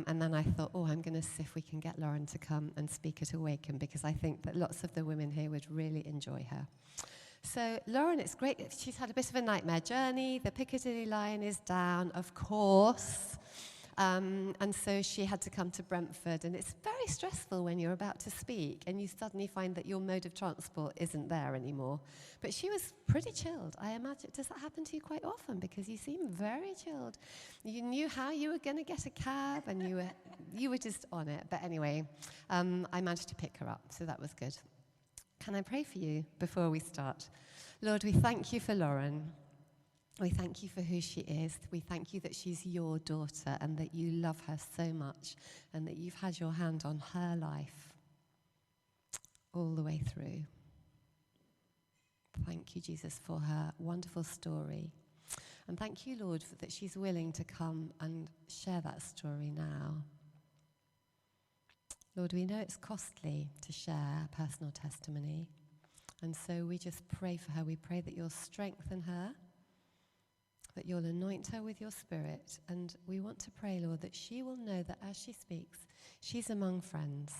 And then I thought, I'm going to see if we can get Lauren to come and speak at Awaken, because I think that lots of the women here would really enjoy her. So Lauren, it's great. She's had a bit of a nightmare journey. The Piccadilly line is down, of course. And so she had to come to Brentford, and it's very stressful when you're about to speak and you suddenly find that your mode of transport isn't there anymore. But she was pretty chilled, I imagine. Does that happen to you quite often? Because you seem very chilled. You knew how you were going to get a cab, and you were just on it. But anyway, I managed to pick her up, so that was good. Can I pray for you before we start? Lord, we thank you for Lauren. We thank you for who she is. We thank you that she's your daughter and that you love her so much and that you've had your hand on her life all the way through. Thank you, Jesus, for her wonderful story. And thank you, Lord, that she's willing to come and share that story now. Lord, we know it's costly to share personal testimony. And so we just pray for her. We pray that you'll strengthen her, that you'll anoint her with your Spirit. And we want to pray, Lord, that she will know that as she speaks, she's among friends.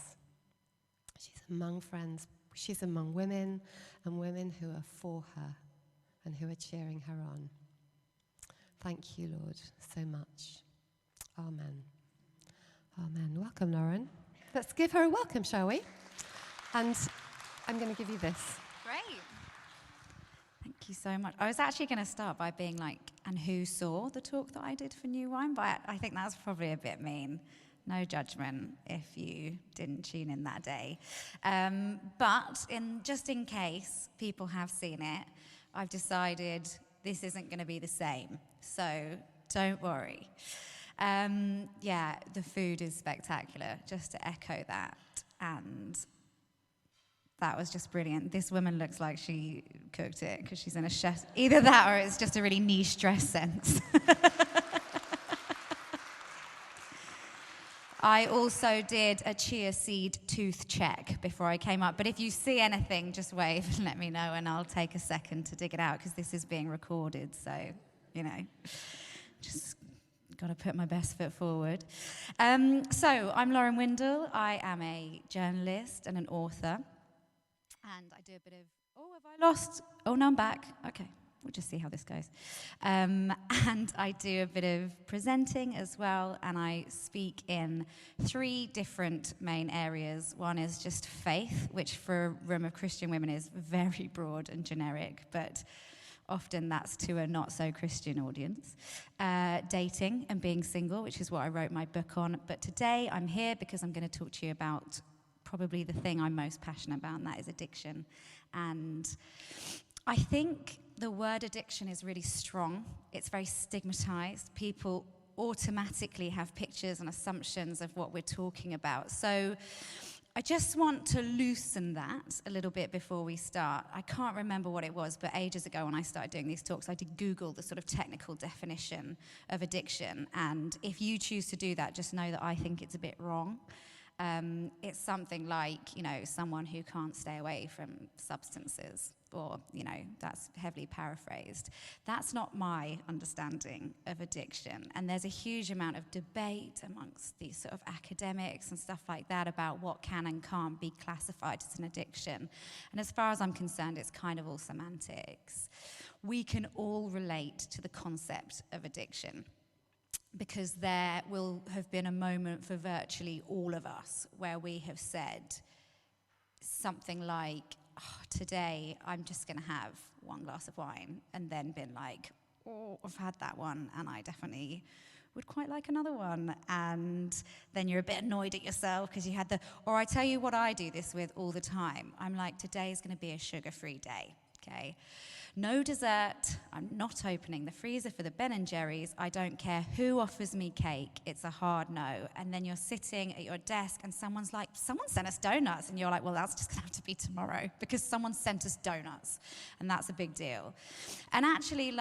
She's among friends. She's among women, and women who are for her and who are cheering her on. Thank you, Lord, so much. Amen. Amen. Welcome, Lauren. Let's give her a welcome, shall we? And I'm going to give you this. Great. Thank you so much. I was actually going to start by being like, and who saw the talk that I did for New Wine? But I think that's probably a bit mean. No judgment if you didn't tune in that day. But just in case people have seen it, I've decided this isn't going to be the same. So don't worry. The food is spectacular, just to echo that. And that was just brilliant. This woman looks like she cooked it because she's in a chef. Either that or it's just a really niche dress sense. I also did a chia seed tooth check before I came up. But if you see anything, just wave and let me know, and I'll take a second to dig it out because this is being recorded. So, just got to put my best foot forward. So I'm Lauren Windle. I am a journalist and an author. And I do a bit of, have I lost? Oh, no, I'm back. Okay, we'll just see how this goes. And I do a bit of presenting as well, and I speak in 3 different main areas. One is just faith, which for a room of Christian women is very broad and generic, but often that's to a not-so-Christian audience. Dating and being single, which is what I wrote my book on. But today I'm here because I'm going to talk to you about probably the thing I'm most passionate about, and that is addiction. And I think the word addiction is really strong. It's very stigmatized. People automatically have pictures and assumptions of what we're talking about. So I just want to loosen that a little bit before we start. I can't remember what it was, but ages ago when I started doing these talks, I did Google the sort of technical definition of addiction. And if you choose to do that, just know that I think it's a bit wrong. It's something like, someone who can't stay away from substances, or, that's heavily paraphrased. That's not my understanding of addiction. And there's a huge amount of debate amongst these sort of academics and stuff like that about what can and can't be classified as an addiction. And as far as I'm concerned, it's kind of all semantics. We can all relate to the concept of addiction, because there will have been a moment for virtually all of us where we have said something like, today I'm just going to have 1 glass of wine, and then been like, I've had that one, and I definitely would quite like another one. And then you're a bit annoyed at yourself because you had or I tell you what I do this with all the time. I'm like, today's going to be a sugar-free day, okay? No dessert. I'm not opening the freezer for the Ben & Jerry's. I don't care who offers me cake. It's a hard no. And then you're sitting at your desk and someone's like, someone sent us donuts. And you're like, well, that's just going to have to be tomorrow because someone sent us donuts. And that's a big deal. And actually,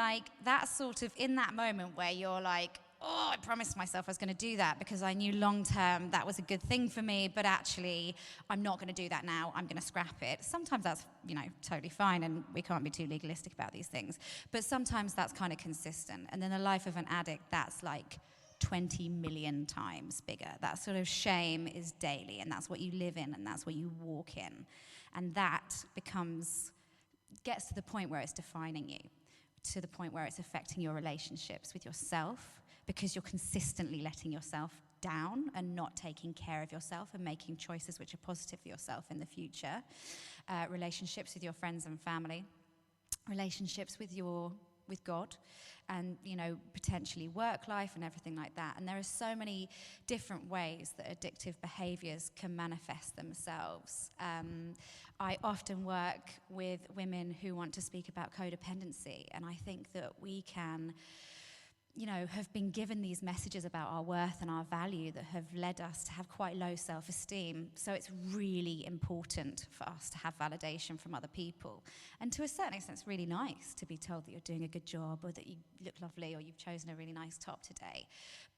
that's sort of in that moment where you're like, I promised myself I was going to do that because I knew long-term that was a good thing for me, but actually I'm not going to do that now. I'm going to scrap it. Sometimes that's, totally fine, and we can't be too legalistic about these things. But sometimes that's kind of consistent. And in the life of an addict, that's like 20 million times bigger. That sort of shame is daily, and that's what you live in, and that's what you walk in. And that gets to the point where it's defining you, to the point where it's affecting your relationships with yourself, because you're consistently letting yourself down and not taking care of yourself and making choices which are positive for yourself in the future. Relationships with your friends and family, relationships with God, and potentially work life and everything like that. And there are so many different ways that addictive behaviors can manifest themselves. I often work with women who want to speak about codependency, and I think that we can have been given these messages about our worth and our value that have led us to have quite low self-esteem. So it's really important for us to have validation from other people. And to a certain extent, it's really nice to be told that you're doing a good job, or that you look lovely, or you've chosen a really nice top today.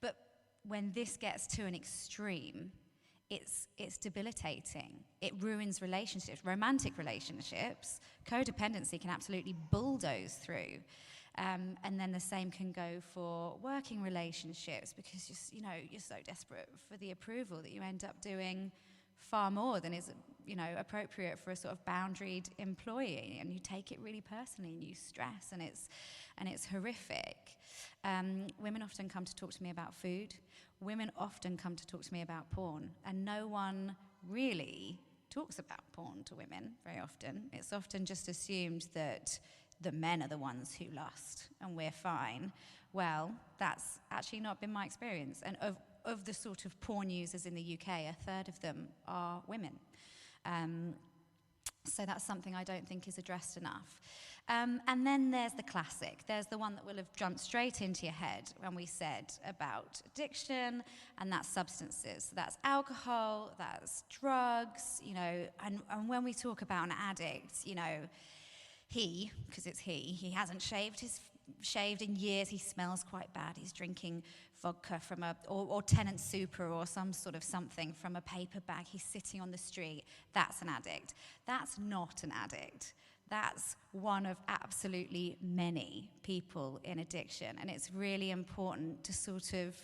But when this gets to an extreme, it's debilitating. It ruins relationships, romantic relationships. Codependency can absolutely bulldoze through. And then the same can go for working relationships, because you're so desperate for the approval that you end up doing far more than is appropriate for a sort of boundaried employee, and you take it really personally and you stress, and it's horrific. Women often come to talk to me about food. Women often come to talk to me about porn, and no one really talks about porn to women very often. It's often just assumed that the men are the ones who lust and we're fine. Well, that's actually not been my experience. And of the sort of porn users in the UK, a third of them are women. So that's something I don't think is addressed enough. And then there's the classic. There's the one that will have jumped straight into your head when we said about addiction, and that's substances. So that's alcohol, that's drugs, and when we talk about an addict, because it's he hasn't shaved in years, he smells quite bad, he's drinking vodka from or Tennant Super or some sort of something from a paper bag, he's sitting on the street. That's an addict. That's not an addict. That's one of absolutely many people in addiction, and it's really important to sort of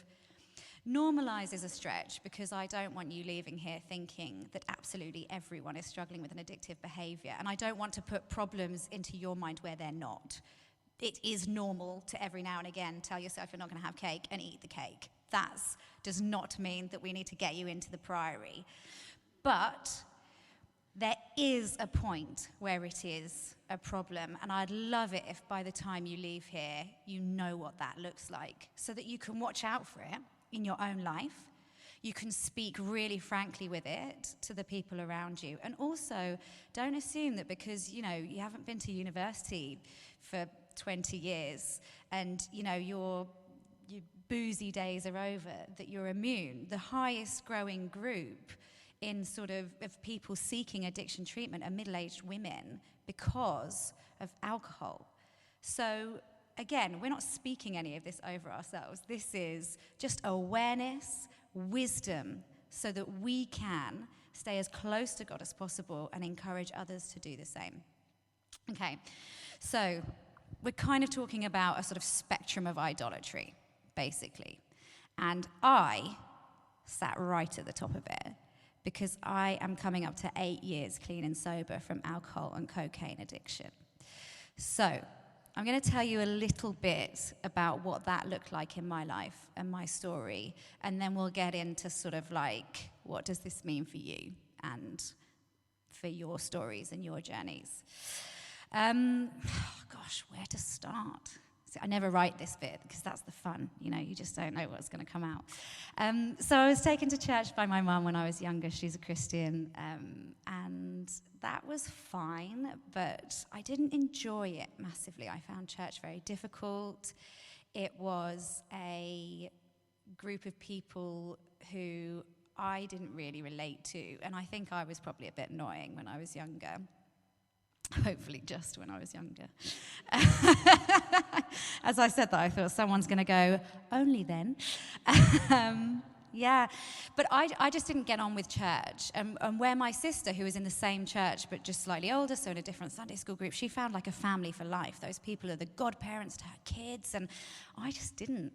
normalize is a stretch, because I don't want you leaving here thinking that absolutely everyone is struggling with an addictive behavior, and I don't want to put problems into your mind where they're not. It is normal to every now and again tell yourself you're not going to have cake and eat the cake. That does not mean that we need to get you into the priory. But there is a point where it is a problem, and I'd love it if by the time you leave here, you know what that looks like, so that you can watch out for it in your own life. You can speak really frankly with it to the people around you. And also, don't assume that because, you haven't been to university for 20 years and, your boozy days are over, that you're immune. The highest growing group in sort of people seeking addiction treatment are middle-aged women because of alcohol. So again, we're not speaking any of this over ourselves. This is just awareness, wisdom, so that we can stay as close to God as possible and encourage others to do the same. Okay, so we're kind of talking about a sort of spectrum of idolatry, basically. And I sat right at the top of it, because I am coming up to 8 years clean and sober from alcohol and cocaine addiction. So I'm going to tell you a little bit about what that looked like in my life and my story, and then we'll get into sort of like, what does this mean for you and for your stories and your journeys? Gosh, where to start? See, I never write this bit because that's the fun, you just don't know what's going to come out. So I was taken to church by my mum when I was younger. She's a Christian, and that was fine, but I didn't enjoy it massively. I found church very difficult. It was a group of people who I didn't really relate to, and I think I was probably a bit annoying when I was younger. Hopefully just when I was younger. As I said that, I thought someone's going to go, only then. Yeah. But I just didn't get on with church. And where my sister, who was in the same church but just slightly older, so in a different Sunday school group, she found like a family for life. Those people are the godparents to her kids. And I just didn't,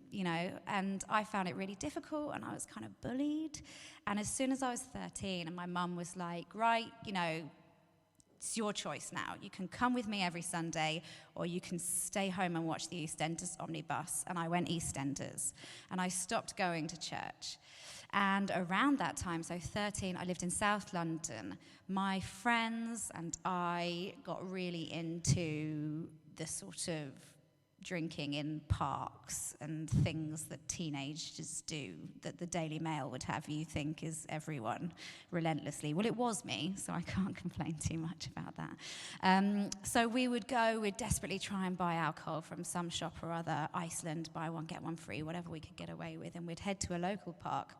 and I found it really difficult, and I was kind of bullied. And as soon as I was 13, and my mum was like, right, it's your choice now. You can come with me every Sunday, or you can stay home and watch the EastEnders omnibus. And I went EastEnders, and I stopped going to church. And around that time, so 13, I lived in South London. My friends and I got really into the sort of drinking in parks and things that teenagers do, that the Daily Mail would have you think is everyone relentlessly. Well, it was me, so I can't complain too much about that. So we'd desperately try and buy alcohol from some shop or other, Iceland, buy one, get one free, whatever we could get away with, and we'd head to a local park.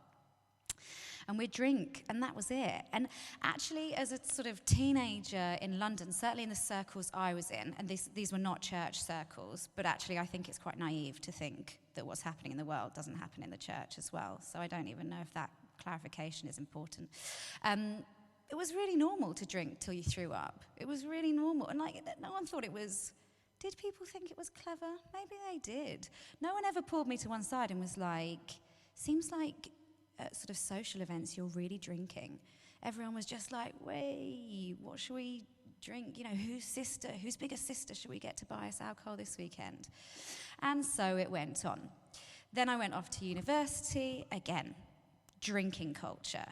And we'd drink, and that was it. And actually, as a sort of teenager in London, certainly in the circles I was in, and these were not church circles, but actually I think it's quite naive to think that what's happening in the world doesn't happen in the church as well. So I don't even know if that clarification is important. It was really normal to drink till you threw up. It was really normal. And no one thought it was... Did people think it was clever? Maybe they did. No one ever pulled me to one side and was like, seems like... at sort of social events, you're really drinking. Everyone was just like, wait, what should we drink? Whose bigger sister should we get to buy us alcohol this weekend? And so it went on. Then I went off to university, again, drinking culture.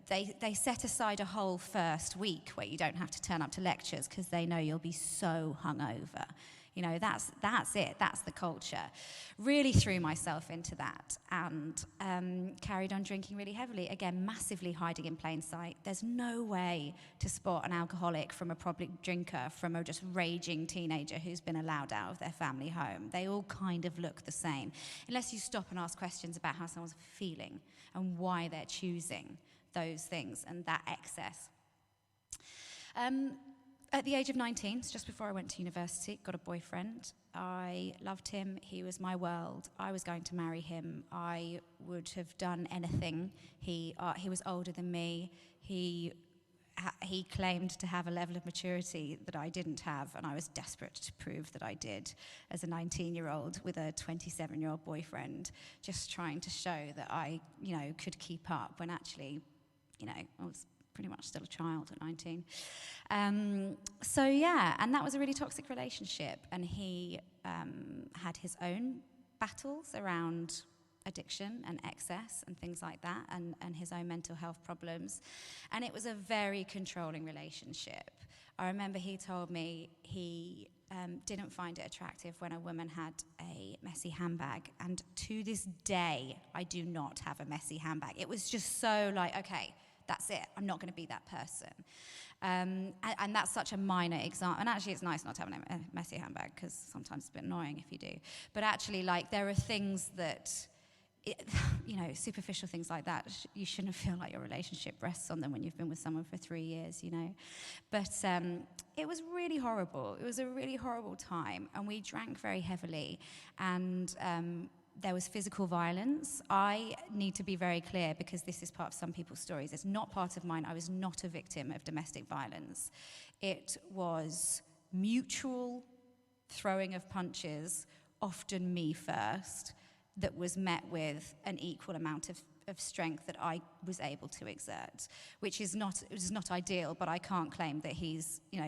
They set aside a whole first week where you don't have to turn up to lectures because they know you'll be so hungover. That's it. That's the culture. Really threw myself into that and carried on drinking really heavily. Again, massively hiding in plain sight. There's no way to spot an alcoholic from a public drinker, from a just raging teenager who's been allowed out of their family home. They all kind of look the same, unless you stop and ask questions about how someone's feeling and why they're choosing those things and that excess. At the age of 19, so just before I went to university, got a boyfriend. I loved him. He was my world. I was going to marry him. I would have done anything. He was older than me. He claimed to have a level of maturity that I didn't have, and I was desperate to prove that I did as a 19-year-old with a 27-year-old boyfriend, just trying to show that I, could keep up when actually, I was pretty much still a child at 19. And that was a really toxic relationship, and he had his own battles around addiction and excess and things like that, and his own mental health problems, and it was a very controlling relationship. I remember he told me he didn't find it attractive when a woman had a messy handbag, and to this day I do not have a messy handbag. It was just so like, okay, that's it. I'm not going to be that person. And that's such a minor example. And actually, it's nice not to have a messy handbag, because sometimes it's a bit annoying if you do. But actually, there are things that, superficial things like that, you shouldn't feel like your relationship rests on them when you've been with someone for 3 years, But it was really horrible. It was a really horrible time. And we drank very heavily. And... there was physical violence. I need to be very clear, because this is part of some people's stories. It's not part of mine. I was not a victim of domestic violence. It was mutual throwing of punches, often me first, that was met with an equal amount of strength that I was able to exert, which is not ideal, but I can't claim that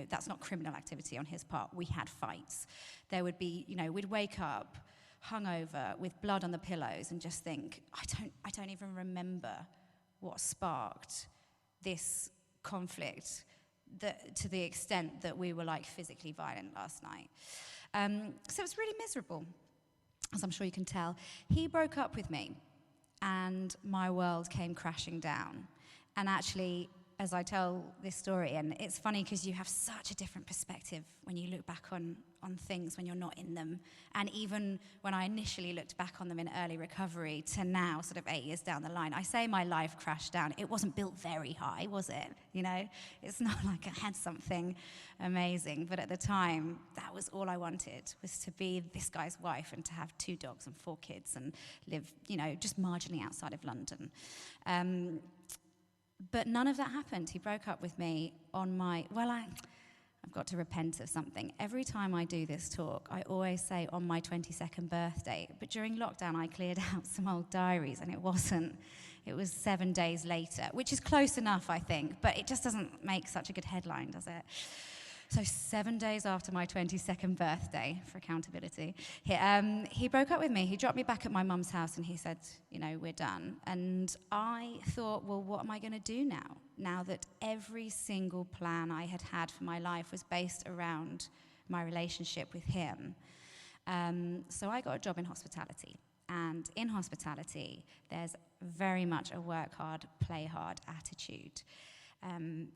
that's not criminal activity on his part. We had fights. There would be, we'd wake up hungover with blood on the pillows and just think, I don't even remember what sparked this conflict to the extent that we were physically violent last night. So it was really miserable, as I'm sure you can tell. He broke up with me, and my world came crashing down. And actually, as I tell this story, and it's funny because you have such a different perspective when you look back on things when you're not in them. And even when I initially looked back on them in early recovery to now, sort of 8 years down the line, I say my life crashed down. It wasn't built very high, was it? You know, it's not like I had something amazing. But at the time, that was all I wanted, was to be this guy's wife and to have 2 dogs and 4 kids and live, you know, just marginally outside of London. But none of that happened. He broke up with me on my, I've got to repent of something. Every time I do this talk, I always say on my 22nd birthday. But during lockdown, I cleared out some old diaries, and it wasn't. It was 7 days later, which is close enough, I think. But it just doesn't make such a good headline, does it? So 7 days after my 22nd birthday, for accountability, he broke up with me. He dropped me back at my mum's house, and he said, you know, we're done. And I thought, well, what am I going to do now that every single plan I had had for my life was based around my relationship with him? So I got a job in hospitality. And in hospitality, there's very much a work hard, play hard attitude.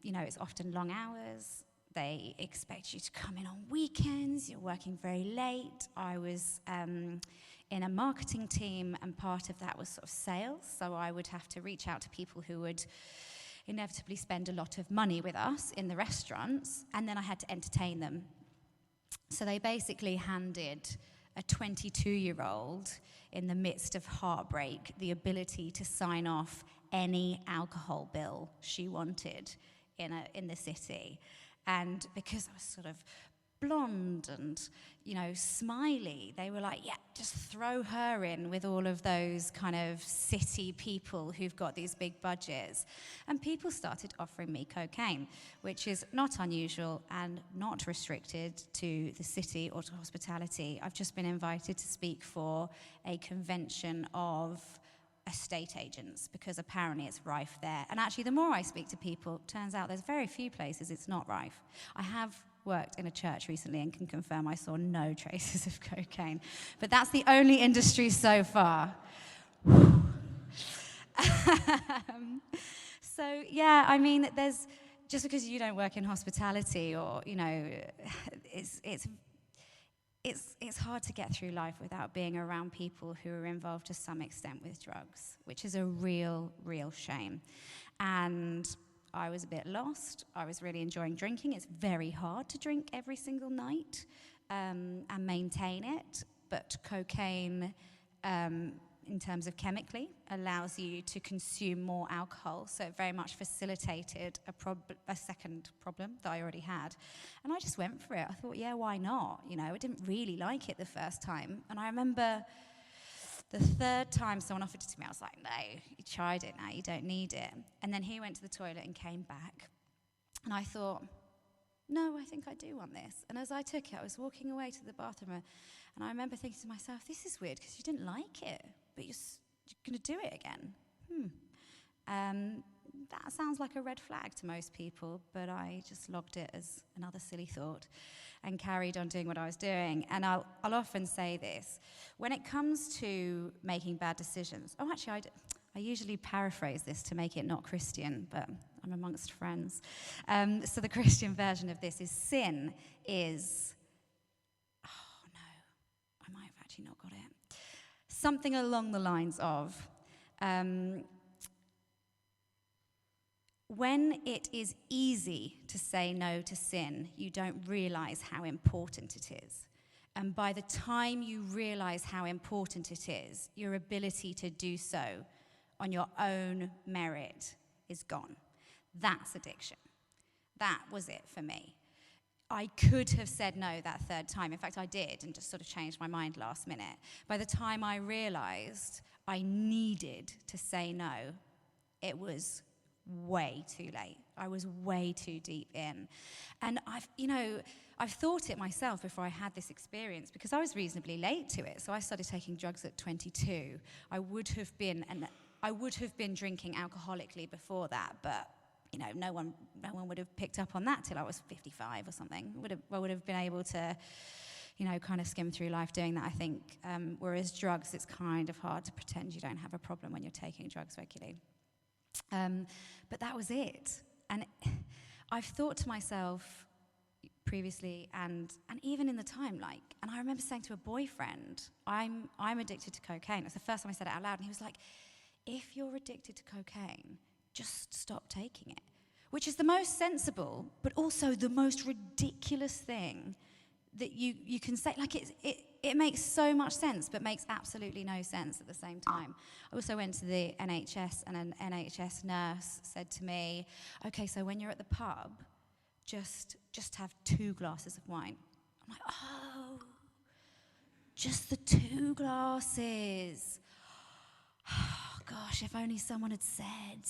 You know, it's often long hours. They expect you to come in on weekends. You're working very late. I was in a marketing team, and part of that was sort of sales. So I would have to reach out to people who would inevitably spend a lot of money with us in the restaurants, and then I had to entertain them. So they basically handed a 22-year-old in the midst of heartbreak the ability to sign off any alcohol bill she wanted in the city. And because I was sort of blonde and, you know, smiley, they were like, yeah, just throw her in with all of those kind of city people who've got these big budgets. And people started offering me cocaine, which is not unusual and not restricted to the city or to hospitality. I've just been invited to speak for a convention of estate agents, because apparently it's rife there. And actually, the more I speak to people, turns out there's very few places it's not rife. I have worked in a church recently and can confirm I saw no traces of cocaine. But that's the only industry so far. So, yeah, I mean, there's, just because you don't work in hospitality, or, you know, it's hard to get through life without being around people who are involved to some extent with drugs, which is a real, real shame. And I was a bit lost. I was really enjoying drinking. It's very hard to drink every single night and maintain it, but cocaine, in terms of chemically, allows you to consume more alcohol, so it very much facilitated a second problem that I already had. And I just went for it. I thought, yeah, why not? You know, I didn't really like it the first time. And I remember the third time someone offered it to me, I was like, no, you tried it now, you don't need it. And then he went to the toilet and came back. And I thought, no, I think I do want this. And as I took it, I was walking away to the bathroom, and I remember thinking to myself, this is weird, because you didn't like it, but you're going to do it again. That sounds like a red flag to most people, but I just logged it as another silly thought and carried on doing what I was doing. And I'll often say this. When it comes to making bad decisions, I usually paraphrase this to make it not Christian, but I'm amongst friends. So the Christian version of this is sin is, oh no, I might have actually not got it. Something along the lines of, when it is easy to say no to sin, you don't realize how important it is. And by the time you realize how important it is, your ability to do so on your own merit is gone. That's addiction. That was it for me. I could have said no that third time. In fact, I did, and just sort of changed my mind last minute. By the time I realized I needed to say no, it was way too late. I was way too deep in. And I've thought it myself before I had this experience, because I was reasonably late to it. So I started taking drugs at 22. I would have been drinking alcoholically before that, but you know, no one would have picked up on that till I was 55 or something. I would have been able to, you know, kind of skim through life doing that, I think. Whereas drugs, it's kind of hard to pretend you don't have a problem when you're taking drugs regularly. But that was it. And I've thought to myself previously, and even in the time, like, and I remember saying to a boyfriend, I'm addicted to cocaine. It was the first time I said it out loud, and he was like, if you're addicted to cocaine, just stop taking it. Which is the most sensible, but also the most ridiculous thing that you can say. Like, it makes so much sense, but makes absolutely no sense at the same time. I also went to the NHS, and an NHS nurse said to me, okay, so when you're at the pub, just have 2 glasses of wine. I'm like, oh, just the 2 glasses. Oh, gosh, if only someone had said,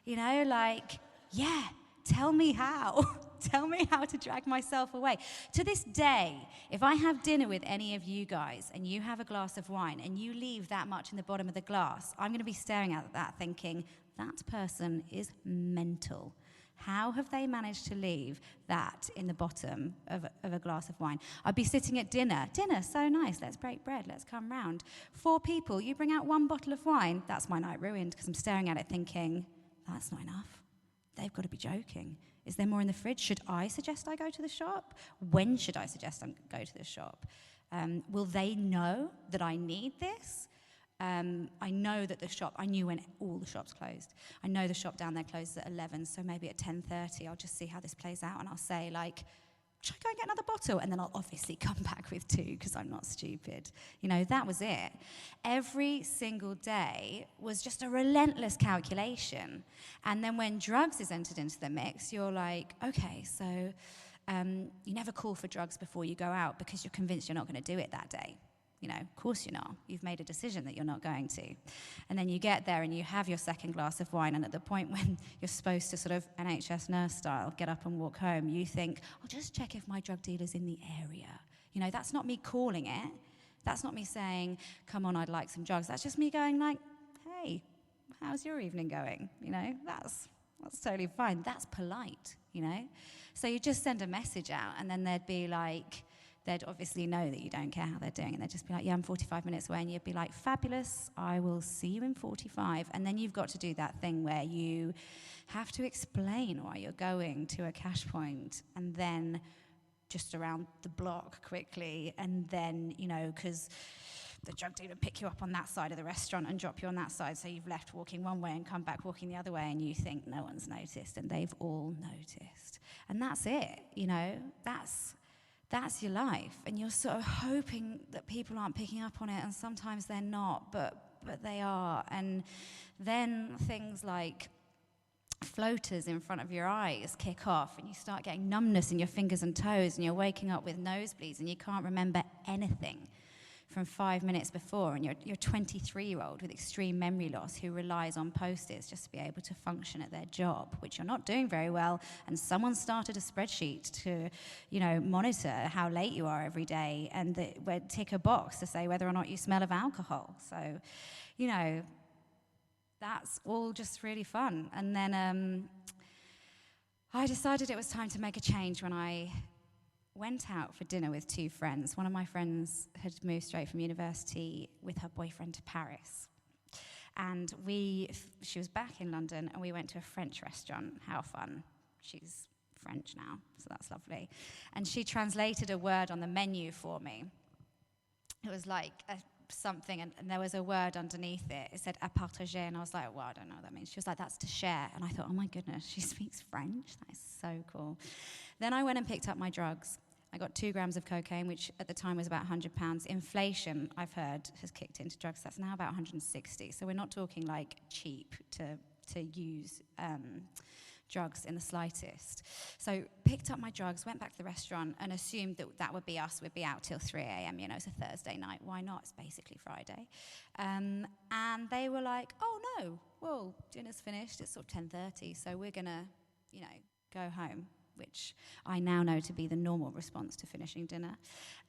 like, yeah, tell me how. Tell me how to drag myself away. To this day, if I have dinner with any of you guys and you have a glass of wine and you leave that much in the bottom of the glass, I'm going to be staring at that thinking, that person is mental. How have they managed to leave that in the bottom of a glass of wine? I'd be sitting at dinner, so nice, let's break bread, let's come round. 4 people, you bring out 1 bottle of wine, that's my night ruined, because I'm staring at it thinking, that's not enough. They've got to be joking. Is there more in the fridge? Should I suggest I go to the shop? When should I suggest I go to the shop? Will they know that I need this? I know that I knew when all the shops closed. I know the shop down there closes at 11, so maybe at 10:30 I'll just see how this plays out, and I'll say, like, should I go and get another bottle? And then I'll obviously come back with 2 because I'm not stupid. That was it. Every single day was just a relentless calculation. And then when drugs is entered into the mix, you're like, okay, so you never call for drugs before you go out because you're convinced you're not going to do it that day. Of course you're not. You've made a decision that you're not going to. And then you get there and you have your second glass of wine, and at the point when you're supposed to sort of NHS nurse style get up and walk home, you think, I'll just check if my drug dealer's in the area. That's not me calling it. That's not me saying, come on, I'd like some drugs. That's just me going like, hey, how's your evening going? That's totally fine. That's polite, So you just send a message out, and then there'd be like, they'd obviously know that you don't care how they're doing, and they'd just be like, yeah, I'm 45 minutes away, and you'd be like, fabulous, I will see you in 45. And then you've got to do that thing where you have to explain why you're going to a cash point, and then just around the block quickly, and then, because the drug dealer pick you up on that side of the restaurant and drop you on that side, so you've left walking one way and come back walking the other way, and you think no one's noticed, and they've all noticed. And that's it, That's your life, and you're sort of hoping that people aren't picking up on it, and sometimes they're not, but they are. And then things like floaters in front of your eyes kick off, and you start getting numbness in your fingers and toes, and you're waking up with nosebleeds, and you can't remember anything from 5 minutes before, and you're a 23-year-old with extreme memory loss who relies on Post-its just to be able to function at their job, which you're not doing very well, and someone started a spreadsheet to, monitor how late you are every day, and tick a box to say whether or not you smell of alcohol. So, that's all just really fun. And then I decided it was time to make a change when I went out for dinner with 2 friends. One of my friends had moved straight from university with her boyfriend to Paris. And she was back in London, and we went to a French restaurant. How fun. She's French now, so that's lovely. And she translated a word on the menu for me. It was like something, and there was a word underneath it. It said à partager, and I was like, well, I don't know what that means. She was like, that's to share. And I thought, oh my goodness, she speaks French? That is so cool. Then I went and picked up my drugs. I got 2 grams of cocaine, which at the time was about £100. Inflation, I've heard, has kicked into drugs. That's now about 160. So we're not talking like cheap to use drugs in the slightest. So picked up my drugs, went back to the restaurant, and assumed that would be us. We'd be out till 3 a.m. It's a Thursday night. Why not? It's basically Friday. And they were like, oh no, well, dinner's finished. It's sort of 10:30, so we're gonna, go home, which I now know to be the normal response to finishing dinner.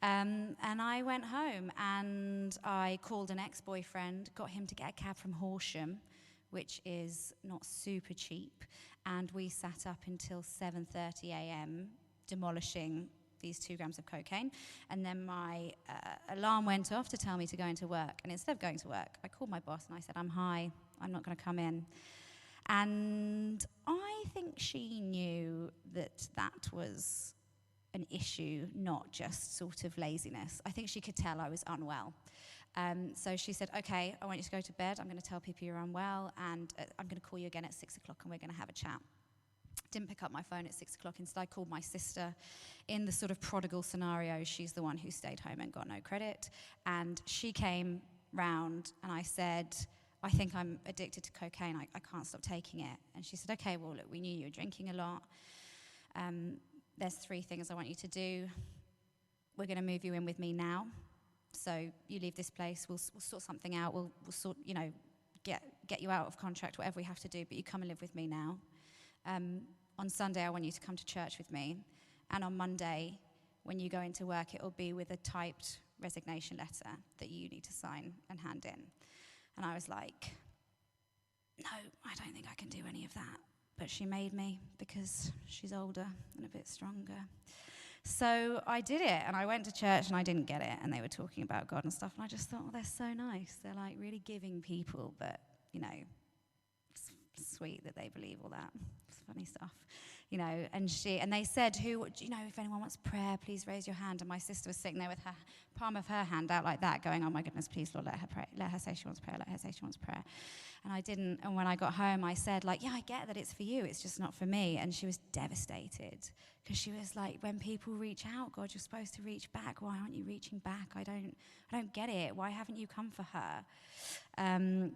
And I went home, and I called an ex-boyfriend, got him to get a cab from Horsham, which is not super cheap, and we sat up until 7:30 a.m. demolishing these 2 grams of cocaine. And then my alarm went off to tell me to go into work, and instead of going to work, I called my boss and I said, I'm high, I'm not going to come in. And I think she knew that that was an issue, not just sort of laziness. I think she could tell I was unwell. So she said, okay, I want you to go to bed. I'm going to tell people you're unwell, and I'm going to call you again at 6 o'clock, and we're going to have a chat. Didn't pick up my phone at 6 o'clock. Instead, I called my sister. In the sort of prodigal scenario, she's the one who stayed home and got no credit. And she came round, and I said, I think I'm addicted to cocaine. I can't stop taking it. And she said, okay, well, look, we knew you were drinking a lot. There's 3 things I want you to do. We're going to move you in with me now. So you leave this place. We'll sort something out. We'll sort, get you out of contract, whatever we have to do. But you come and live with me now. On Sunday, I want you to come to church with me. And on Monday, when you go into work, it will be with a typed resignation letter that you need to sign and hand in. And I was like, no, I don't think I can do any of that. But she made me, because she's older and a bit stronger. So I did it, and I went to church, and I didn't get it. And they were talking about God and stuff, and I just thought, oh, they're so nice. They're like really giving people, but, it's sweet that they believe all that. It's funny stuff. And they said, if anyone wants prayer, please raise your hand. And my sister was sitting there with her palm of her hand out like that, going, oh my goodness, please, Lord, let her pray. Let her say she wants prayer. Let her say she wants prayer. And I didn't. And when I got home, I said, yeah, I get that it's for you. It's just not for me. And she was devastated, because she was like, when people reach out, God, you're supposed to reach back. Why aren't you reaching back? I don't get it. Why haven't you come for her?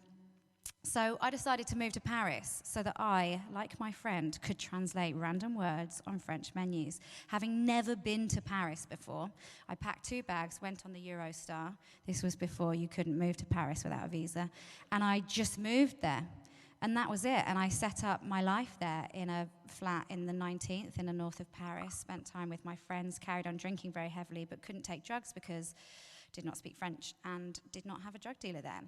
So I decided to move to Paris so that I, like my friend, could translate random words on French menus. Having never been to Paris before, I packed 2 bags, went on the Eurostar. This was before you couldn't move to Paris without a visa. And I just moved there. And that was it. And I set up my life there in a flat in the 19th in the north of Paris, spent time with my friends, carried on drinking very heavily, but couldn't take drugs because I did not speak French and did not have a drug dealer there.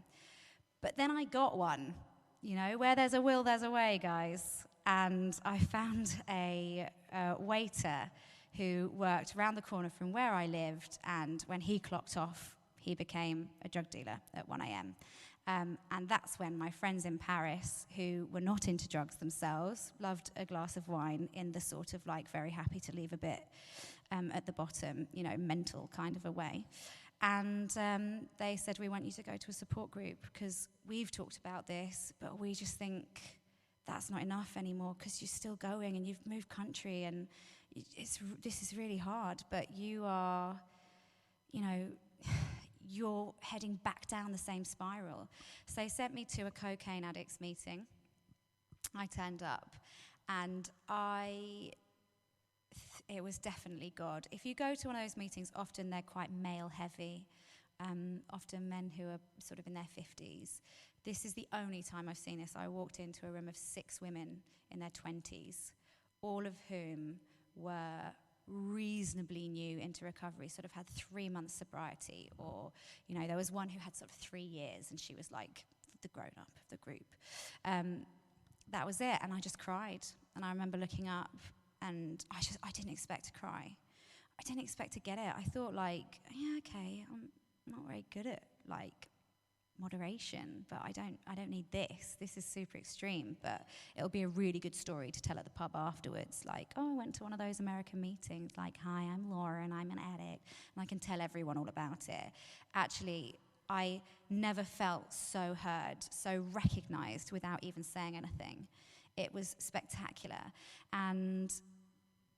But then I got one. Where there's a will, there's a way, guys. And I found a waiter who worked around the corner from where I lived, and when he clocked off, he became a drug dealer at 1 a.m. And that's when my friends in Paris, who were not into drugs themselves, loved a glass of wine in the sort of very happy to leave a bit at the bottom, mental kind of a way. And they said, we want you to go to a support group, because we've talked about this, but we just think that's not enough anymore, because you're still going and you've moved country, and this is really hard, but you are, you're heading back down the same spiral. So they sent me to a cocaine addicts meeting. I turned up, and it was definitely God. If you go to one of those meetings, often they're quite male-heavy, often men who are sort of in their 50s. This is the only time I've seen this. I walked into a room of 6 women in their 20s, all of whom were reasonably new into recovery, sort of had 3 months sobriety, or, there was one who had sort of 3 years, and she was like the grown-up of the group. That was it, and I just cried. And I remember looking up, and I didn't expect to cry. I didn't expect to get it. I thought yeah, okay, I'm not very good at moderation, but I don't need this. This is super extreme, but it'll be a really good story to tell at the pub afterwards. I went to one of those American meetings, hi, I'm Laura and I'm an addict, and I can tell everyone all about it. Actually, I never felt so heard, so recognized without even saying anything. It was spectacular, and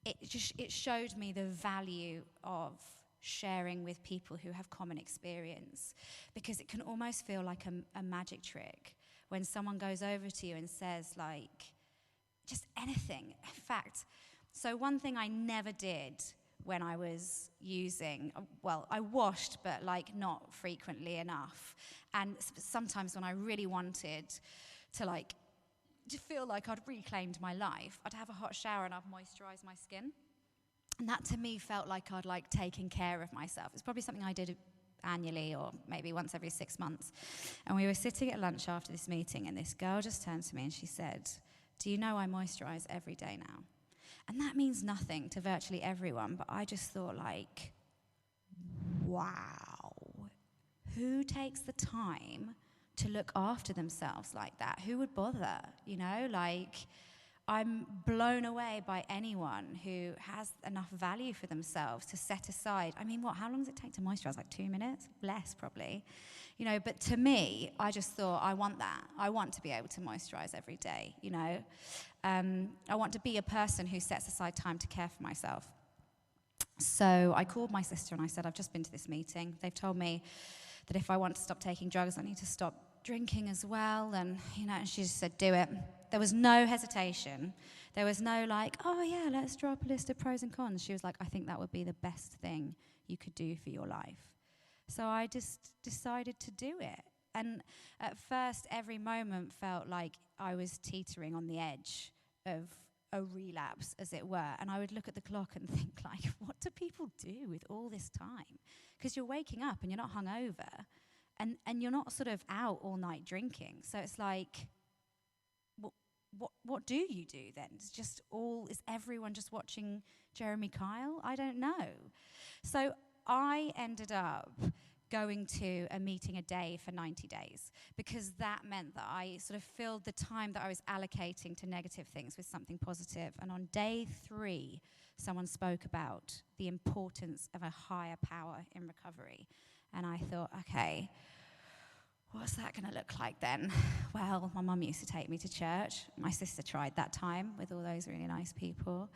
it showed me the value of sharing with people who have common experience, because it can almost feel like a magic trick when someone goes over to you and says just anything. In fact, so one thing I never did when I was using, I washed, but not frequently enough, and sometimes when I really wanted to feel like I'd reclaimed my life, I'd have a hot shower and I'd moisturize my skin. And that to me felt like I'd taken care of myself. It's probably something I did annually or maybe once every 6 months. And we were sitting at lunch after this meeting, and this girl just turned to me and she said, do you know I moisturize every day now? And that means nothing to virtually everyone, but I just thought wow, who takes the time to look after themselves like that. Who would bother, you know? Like, I'm blown away by anyone who has enough value for themselves to set aside. I mean, how long does it take to moisturize? Like 2 minutes? Less, probably. You know, but to me, I just thought, I want that. I want to be able to moisturize every day, you know. I want to be a person who sets aside time to care for myself. So I called my sister and I said, I've just been to this meeting. They've told me that if I want to stop taking drugs, I need to stop drinking as well. And, you know, and she just said, do it. There was no hesitation. There was no like, oh yeah, let's draw up a list of pros and cons. She was like, I think that would be the best thing you could do for your life. So I just decided to do it. And at first, every moment felt like I was teetering on the edge of a relapse, as it were. And I would look at the clock and think, like, what do people do with all this time? Because you're waking up and you're not hungover, and you're not sort of out all night drinking. So it's like, what do you do then? Is everyone just watching Jeremy Kyle? I don't know. So I ended up going to a meeting a day for 90 days because that meant that I sort of filled the time that I was allocating to negative things with something positive. And on day 3, someone spoke about the importance of a higher power in recovery. And I thought, okay, what's that going to look like then? Well, my mum used to take me to church. My sister tried that time with all those really nice people.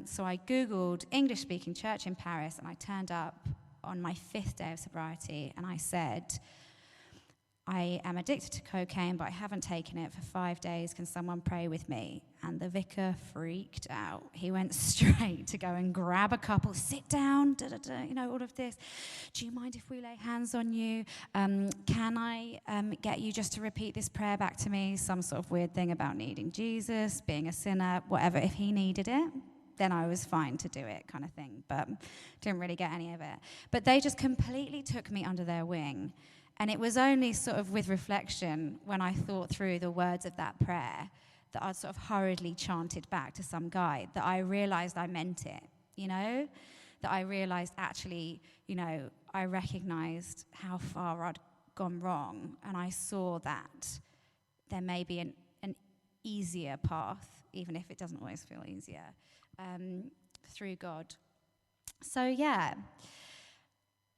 So I Googled English-speaking church in Paris, and I turned up on my 5th day of sobriety, and I said, I am addicted to cocaine, but I haven't taken it for 5 days. Can someone pray with me? And the vicar freaked out. He went straight to go and grab a couple, sit down, you know, all of this. Do you mind if we lay hands on you? Can I get you just to repeat this prayer back to me? Some sort of weird thing about needing Jesus, being a sinner, whatever. If he needed it, then I was fine to do it, kind of thing. But didn't really get any of it. But they just completely took me under their wing. And it was only sort of with reflection when I thought through the words of that prayer that I'd sort of hurriedly chanted back to some guy that I realized I meant it, you know? That I realized actually, you know, I recognized how far I'd gone wrong, and I saw that there may be an easier path, even if it doesn't always feel easier, through God. So yeah.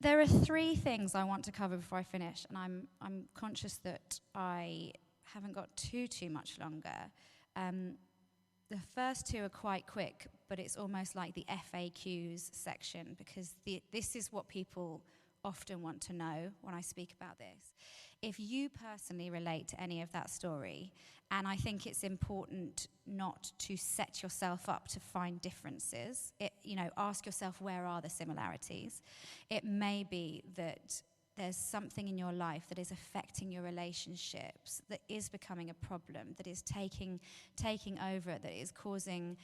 There are 3 things I want to cover before I finish, and I'm conscious that I haven't got too much longer. The first 2 are quite quick, but it's almost like the FAQs section, because this is what people often want to know when I speak about this. If you personally relate to any of that story, and I think it's important not to set yourself up to find differences, ask yourself, where are the similarities? It may be that there's something in your life that is affecting your relationships, that is becoming a problem, that is taking over, that is causing,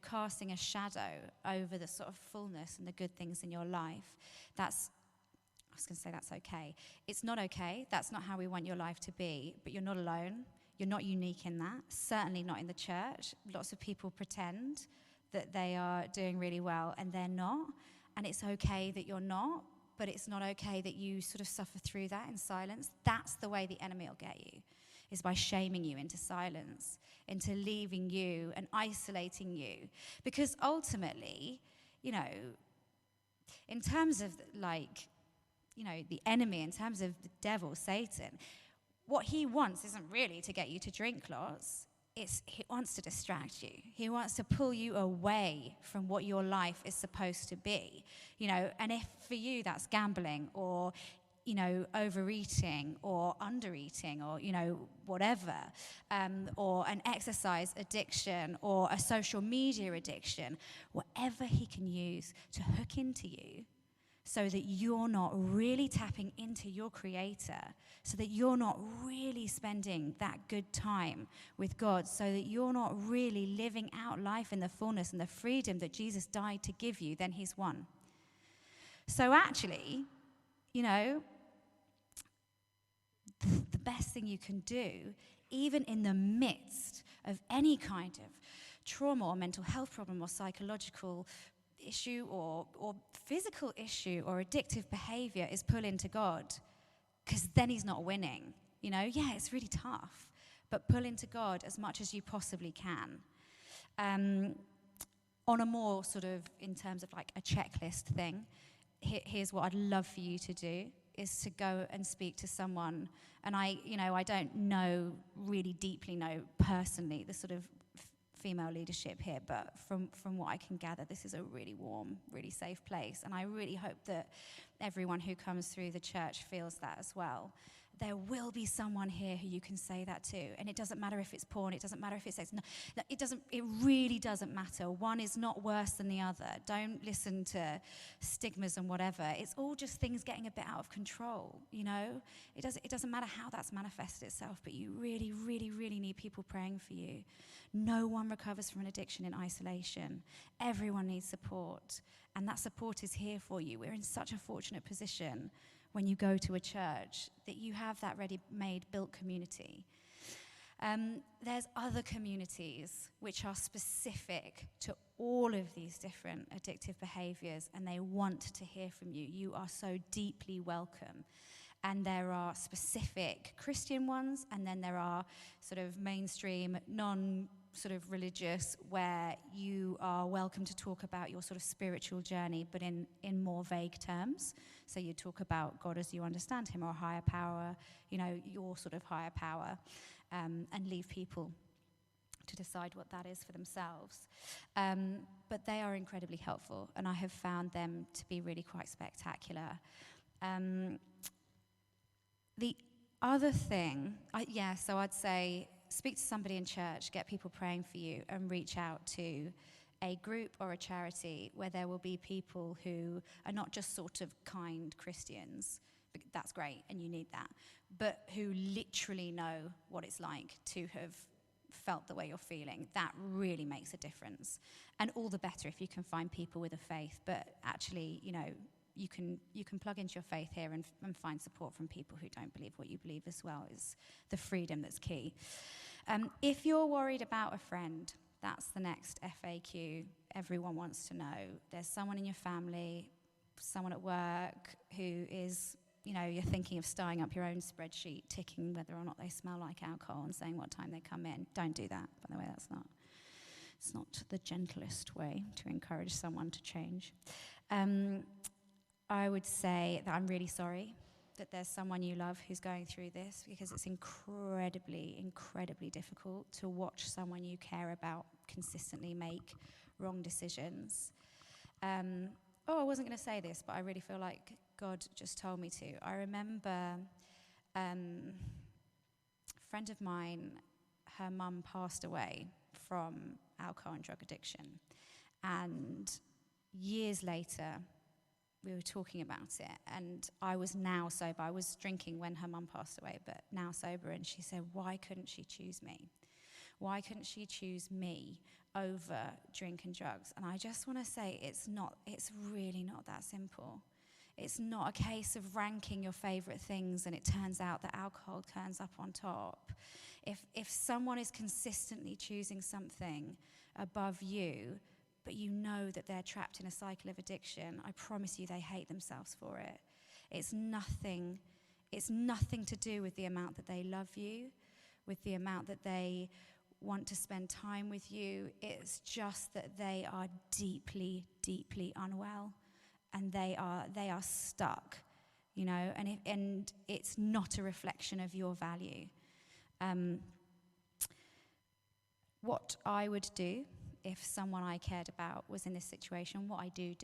casting a shadow over the sort of fullness and the good things in your life. I was going to say that's okay. It's not okay. That's not how we want your life to be. But you're not alone. You're not unique in that. Certainly not in the church. Lots of people pretend that they are doing really well, and they're not. And it's okay that you're not, but it's not okay that you sort of suffer through that in silence. That's the way the enemy will get you, is by shaming you into silence, into leaving you and isolating you. Because ultimately, in terms of the enemy, in terms of the devil, Satan, what he wants isn't really to get you to drink lots. He wants to distract you. He wants to pull you away from what your life is supposed to be. And if for you that's gambling or, overeating or undereating or, whatever, or an exercise addiction or a social media addiction, whatever he can use to hook into you, so that you're not really tapping into your Creator, so that you're not really spending that good time with God, so that you're not really living out life in the fullness and the freedom that Jesus died to give you, then he's won. So actually, the best thing you can do, even in the midst of any kind of trauma or mental health problem or psychological issue or physical issue or addictive behavior, is pull into God, because then he's not winning. You know, yeah, it's really tough, but pull into God as much as you possibly can. On a more sort of, in terms of like a checklist thing, here's what I'd love for you to do, is to go and speak to someone. And I don't really deeply know personally the sort of female leadership here, but from what I can gather, this is a really warm, really safe place. And I really hope that everyone who comes through the church feels that as well. There will be someone here who you can say that to. And it doesn't matter if it's porn, it doesn't matter if it's sex. No, it really doesn't matter. One is not worse than the other. Don't listen to stigmas and whatever. It's all just things getting a bit out of control, you know? It doesn't matter how that's manifested itself, but you really, really, really need people praying for you. No one recovers from an addiction in isolation. Everyone needs support. And that support is here for you. We're in such a fortunate position when you go to a church that you have that ready-made, built community. There's other communities which are specific to all of these different addictive behaviors, and they want to hear from you. You are so deeply welcome. And there are specific Christian ones, and then there are sort of mainstream, sort of religious, where you are welcome to talk about your sort of spiritual journey, but in more vague terms. So you talk about God as you understand him, or higher power, you know, your sort of higher power, and leave people to decide what that is for themselves. But they are incredibly helpful, and I have found them to be really quite spectacular. The other thing, so I'd say speak to somebody in church, get people praying for you, and reach out to a group or a charity where there will be people who are not just sort of kind Christians. That's great, and you need that, but who literally know what it's like to have felt the way you're feeling. That really makes a difference. And all the better if you can find people with a faith, but actually, you know, you can plug into your faith here and find support from people who don't believe what you believe as well. Is the freedom that's key. If you're worried about a friend, that's the next FAQ everyone wants to know. There's someone in your family, someone at work who is, you know, you're thinking of starting up your own spreadsheet, ticking whether or not they smell like alcohol and saying what time they come in. Don't do that, by the way. It's not the gentlest way to encourage someone to change. I would say that I'm really sorry that there's someone you love who's going through this, because it's incredibly, incredibly difficult to watch someone you care about consistently make wrong decisions. I wasn't going to say this, but I really feel like God just told me to. I remember a friend of mine, her mum passed away from alcohol and drug addiction. And years later, we were talking about it, and I was now sober. I was drinking when her mum passed away, but now sober, and she said, why couldn't she choose me? Why couldn't she choose me over drink and drugs? And I just want to say it's really not that simple. It's not a case of ranking your favorite things and it turns out that alcohol turns up on top. If someone is consistently choosing something above you, but you know that they're trapped in a cycle of addiction, I promise you they hate themselves for it. It's nothing to do with the amount that they love you, with the amount that they want to spend time with you. It's just that they are deeply, deeply unwell, and they are stuck, you know, and it's not a reflection of your value. What I would do if someone I cared about was in this situation, what I do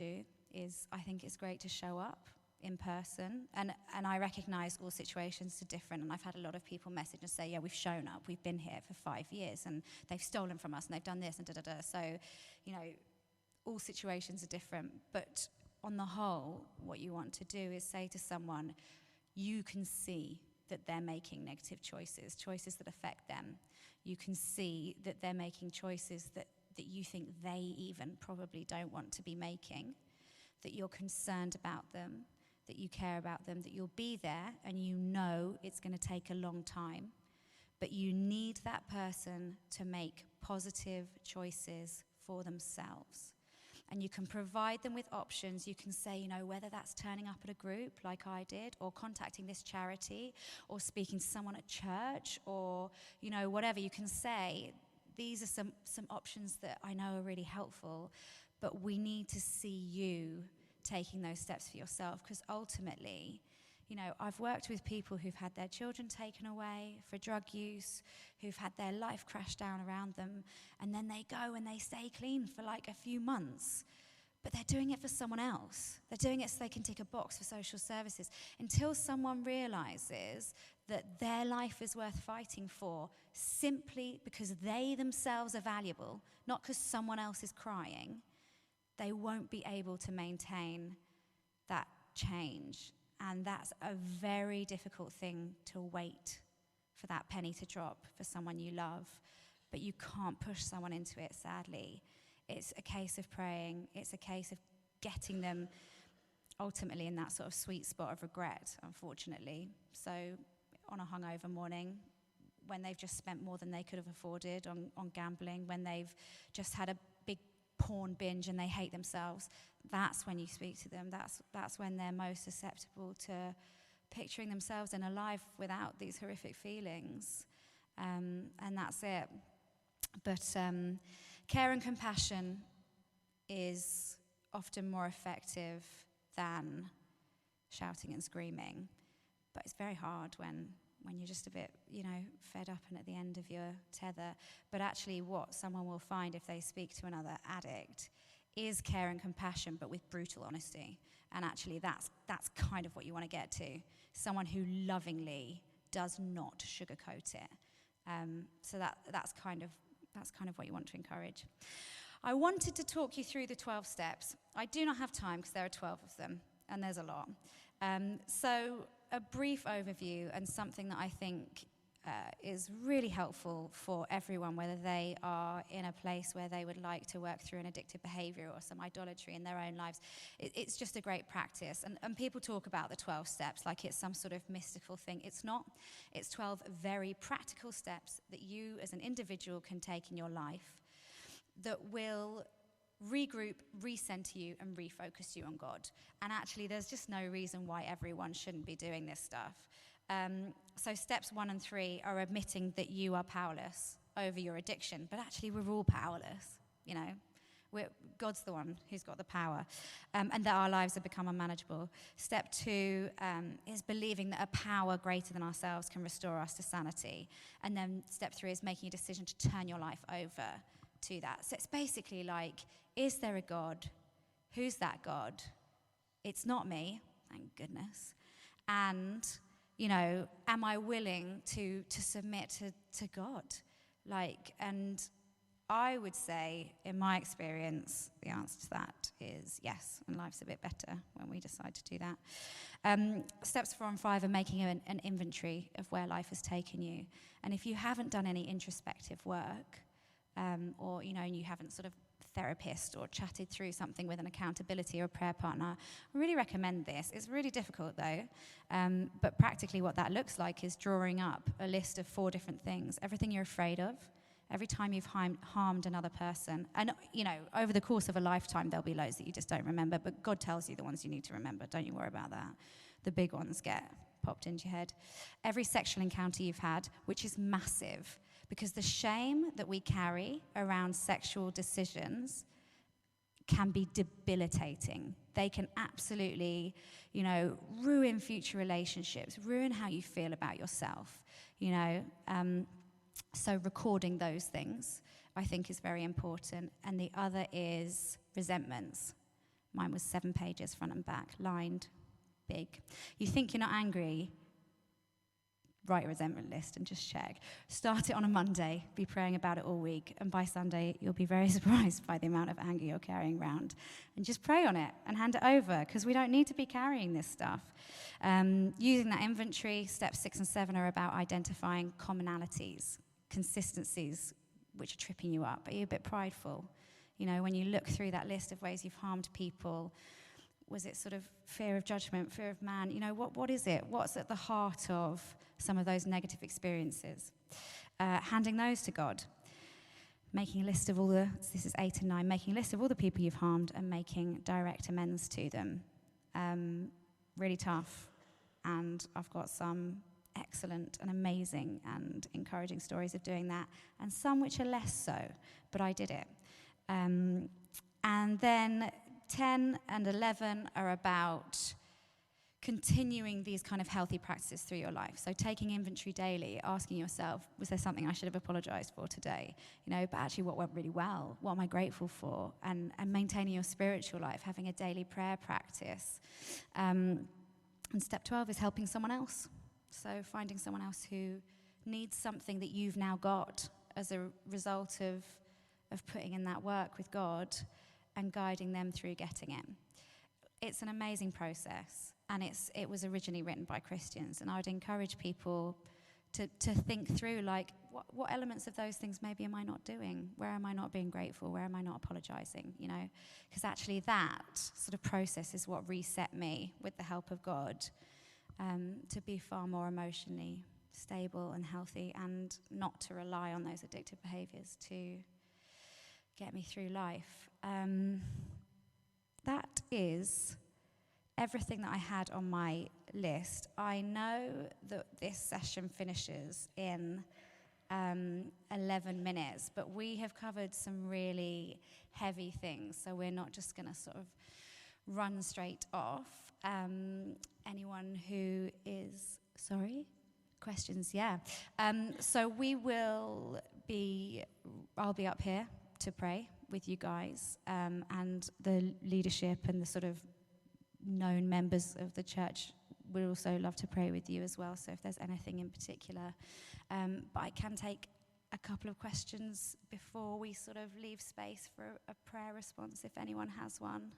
is I think it's great to show up in person. And I recognize all situations are different. And I've had a lot of people message and say, yeah, we've shown up. We've been here for 5 years and they've stolen from us and they've done this and da-da-da. So, you know, all situations are different. But on the whole, what you want to do is say to someone, you can see that they're making negative choices that affect them. You can see that they're making choices that you think they even probably don't want to be making, that you're concerned about them, that you care about them, that you'll be there, and you know it's going to take a long time. But you need that person to make positive choices for themselves. And you can provide them with options. You can say, you know, whether that's turning up at a group like I did, or contacting this charity, or speaking to someone at church, or, you know, whatever. You can say, these are some options that I know are really helpful, but we need to see you taking those steps for yourself, because ultimately, you know, I've worked with people who've had their children taken away for drug use, who've had their life crashed down around them, and then they go and they stay clean for like a few months. But they're doing it for someone else. They're doing it so they can tick a box for social services. Until someone realizes that their life is worth fighting for simply because they themselves are valuable, not because someone else is crying, they won't be able to maintain that change. And that's a very difficult thing to wait for that penny to drop for someone you love. But you can't push someone into it, sadly. It's a case of praying. It's a case of getting them ultimately in that sort of sweet spot of regret, unfortunately. So on a hungover morning, when they've just spent more than they could have afforded on gambling, when they've just had a big porn binge and they hate themselves, that's when you speak to them. That's when they're most susceptible to picturing themselves in a life without these horrific feelings. And that's it. But care and compassion is often more effective than shouting and screaming. But it's very hard when you're just a bit, you know, fed up and at the end of your tether. But actually what someone will find if they speak to another addict is care and compassion, but with brutal honesty. And actually that's kind of what you want to get to. Someone who lovingly does not sugarcoat it. So that's kind of what you want to encourage. I wanted to talk you through the 12 steps. I do not have time because there are 12 of them, and there's a lot. So a brief overview, and something that I think is really helpful for everyone, whether they are in a place where they would like to work through an addictive behavior or some idolatry in their own lives. It's just a great practice. And people talk about the 12 steps like it's some sort of mystical thing. It's not. It's 12 very practical steps that you as an individual can take in your life that will regroup, recenter you, and refocus you on God. And actually, there's just no reason why everyone shouldn't be doing this stuff. So steps 1 and 3 are admitting that you are powerless over your addiction, but actually we're all powerless, you know. God's the one who's got the power, and that our lives have become unmanageable. Step 2 is believing that a power greater than ourselves can restore us to sanity. And then step 3 is making a decision to turn your life over to that. So it's basically like, is there a God? Who's that God? It's not me, thank goodness. And, you know, am I willing to submit to God? And I would say, in my experience, the answer to that is yes, and life's a bit better when we decide to do that. Steps 4 and 5 are making an inventory of where life has taken you. And if you haven't done any introspective work, or, you know, you haven't sort of therapist or chatted through something with an accountability or a prayer partner, I really recommend this. It's really difficult though, but practically what that looks like is drawing up a list of 4 different things. Everything you're afraid of, every time you've harmed another person. And, you know, over the course of a lifetime, there'll be loads that you just don't remember, but God tells you the ones you need to remember. Don't you worry about that. The big ones get popped into your head. Every sexual encounter you've had, which is massive, because the shame that we carry around sexual decisions can be debilitating. They can absolutely, you know, ruin future relationships, ruin how you feel about yourself, you know. So recording those things, I think, is very important. And the other is resentments. Mine was 7 pages, front and back, lined, big. You think you're not angry? Write a resentment list and just check. Start it on a Monday, be praying about it all week, and by Sunday you'll be very surprised by the amount of anger you're carrying around. And just pray on it and hand it over, because we don't need to be carrying this stuff. Using that inventory, steps 6 and 7 are about identifying commonalities, consistencies which are tripping you up. Are you a bit prideful? You know, when you look through that list of ways you've harmed people, was it sort of fear of judgment, fear of man? You know, what is it? What's at the heart of some of those negative experiences? Handing those to God. making a list of this is 8 and 9, making a list of all the people you've harmed and making direct amends to them. Really tough. And I've got some excellent and amazing and encouraging stories of doing that, and some which are less so, but I did it. And then 10 and 11 are about continuing these kind of healthy practices through your life. So taking inventory daily, asking yourself, was there something I should have apologized for today? But actually what went really well? What am I grateful for? And maintaining your spiritual life, having a daily prayer practice. And step 12 is helping someone else. So finding someone else who needs something that you've now got as a result of putting in that work with God and guiding them through getting it. It's an amazing process, and it was originally written by Christians, and I would encourage people to think through, like, what elements of those things maybe am I not doing? Where am I not being grateful? Where am I not apologizing? Because actually that sort of process is what reset me, with the help of God, to be far more emotionally stable and healthy, and not to rely on those addictive behaviors to get me through life. That is everything that I had on my list. I know that this session finishes in 11 minutes, but we have covered some really heavy things, so we're not just going to sort of run straight off. Anyone who is, questions, yeah. So I'll be up here to pray with you guys, and the leadership and the sort of known members of the church would also love to pray with you as well, so if there's anything in particular. But I can take a couple of questions before we sort of leave space for a prayer response, if anyone has one.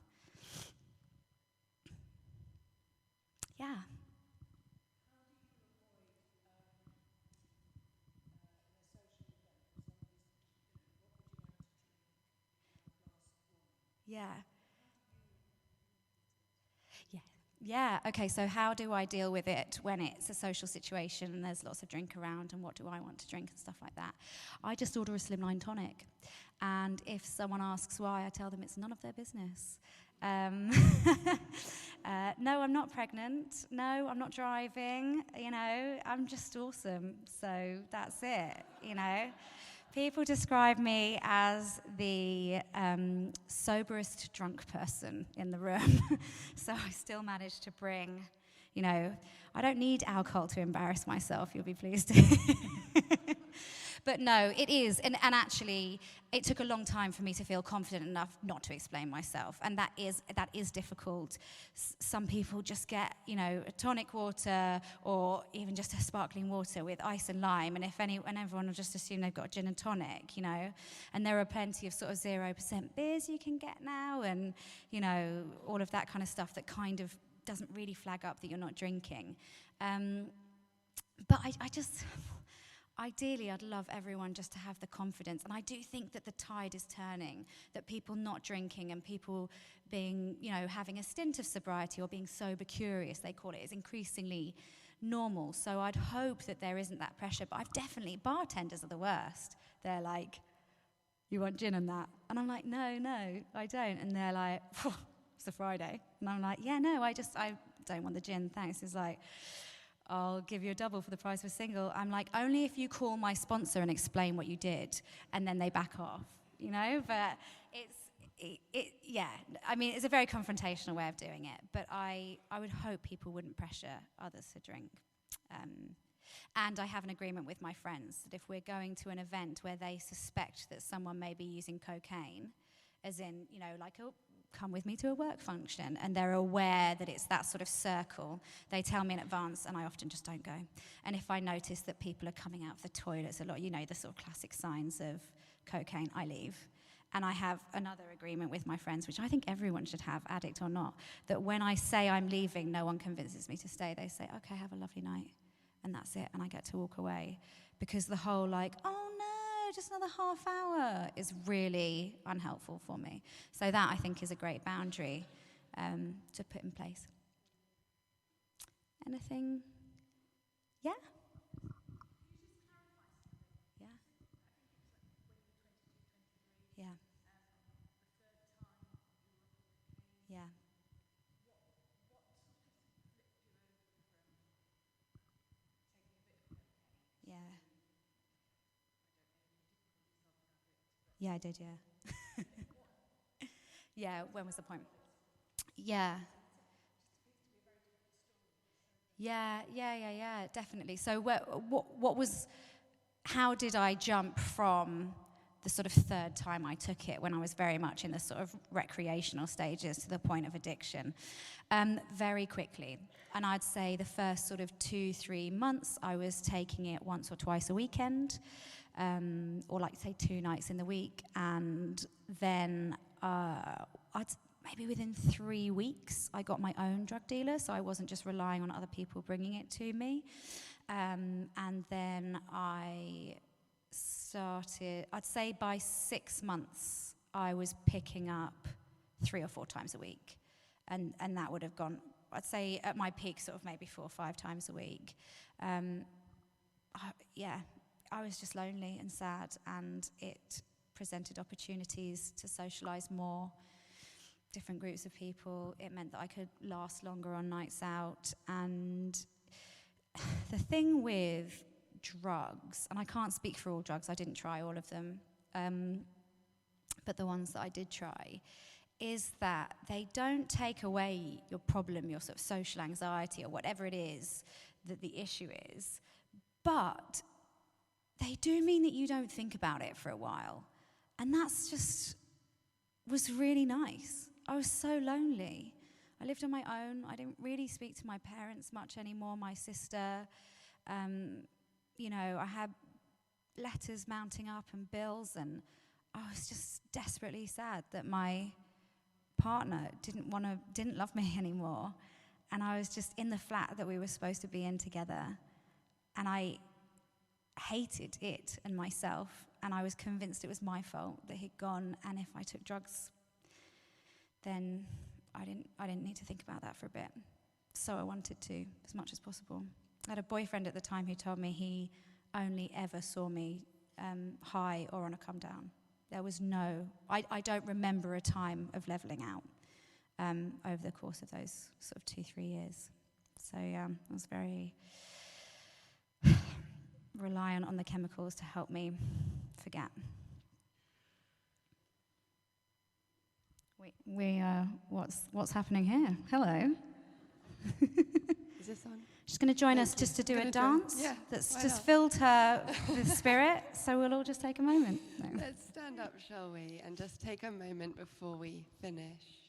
Yeah. Yeah. Yeah, okay, so how do I deal with it when it's a social situation and there's lots of drink around, and what do I want to drink and stuff like that? I just order a slimline tonic, and if someone asks why, I tell them it's none of their business. No, I'm not pregnant. No, I'm not driving. I'm just awesome, so that's it, People describe me as the soberest drunk person in the room. So I still manage to bring, I don't need alcohol to embarrass myself, you'll be pleased to. But no, it is. And actually, it took a long time for me to feel confident enough not to explain myself. And that is difficult. Some people just get, a tonic water or even just a sparkling water with ice and lime. And everyone will just assume they've got gin and tonic, And there are plenty of sort of 0% beers you can get now, and, all of that kind of stuff that kind of doesn't really flag up that you're not drinking. But I just... Ideally, I'd love everyone just to have the confidence. And I do think that the tide is turning, that people not drinking and people being, having a stint of sobriety or being sober curious, they call it, is increasingly normal. So I'd hope that there isn't that pressure. But bartenders are the worst. They're like, you want gin and that? And I'm like, no, I don't. And they're like, it's a Friday. And I'm like, yeah, no, I don't want the gin, thanks. It's like, I'll give you a double for the price of a single. I'm like, only if you call my sponsor and explain what you did, and then they back off, But it's a very confrontational way of doing it. But I would hope people wouldn't pressure others to drink. And I have an agreement with my friends that if we're going to an event where they suspect that someone may be using cocaine, as in, come with me to a work function, and they're aware that it's that sort of circle, they tell me in advance, and I often just don't go. And if I notice that people are coming out of the toilets a lot, the sort of classic signs of cocaine, I leave. And I have another agreement with my friends, which I think everyone should have, addict or not, that when I say I'm leaving, no one convinces me to stay. They say, okay, have a lovely night, and that's it, and I get to walk away. Because the whole just another half hour is really unhelpful for me. So that, I think, is a great boundary to put in place. Anything? Yeah? Yeah. Yeah, I did, yeah. Yeah, when was the point? Yeah. Yeah, definitely. So how did I jump from the sort of third time I took it when I was very much in the sort of recreational stages to the point of addiction? Very quickly. And I'd say the first sort of 2-3 months, I was taking it once or twice a weekend, or like say 2 nights in the week. And then maybe within 3 weeks, I got my own drug dealer, so I wasn't just relying on other people bringing it to me. And then I started, I'd say by 6 months, I was picking up 3 or 4 times a week. And that would have gone, I'd say at my peak, sort of maybe 4 or 5 times a week. I was just lonely and sad, and it presented opportunities to socialize more, different groups of people. It meant that I could last longer on nights out. And the thing with drugs, and I can't speak for all drugs, I didn't try all of them, but the ones that I did try, is that they don't take away your problem, your sort of social anxiety or whatever it is that the issue is, but they do mean that you don't think about it for a while. And that's just was really nice. I was so lonely. I lived on my own. I didn't really speak to my parents much anymore, my sister. I had letters mounting up and bills, and I was just desperately sad that my partner didn't love me anymore. And I was just in the flat that we were supposed to be in together, and I hated it and myself, and I was convinced it was my fault that he'd gone, and if I took drugs, then I didn't need to think about that for a bit. So I wanted to, as much as possible. I had a boyfriend at the time who told me he only ever saw me high or on a come down. There was I don't remember a time of leveling out over the course of those sort of 2-3 years. So I was very reliant on the chemicals to help me forget. What's happening here? Hello. Is this on? She's going to join us just to do a dance that's just filled her with spirit, so we'll all just take a moment. No. Let's stand up, shall we, and just take a moment before we finish.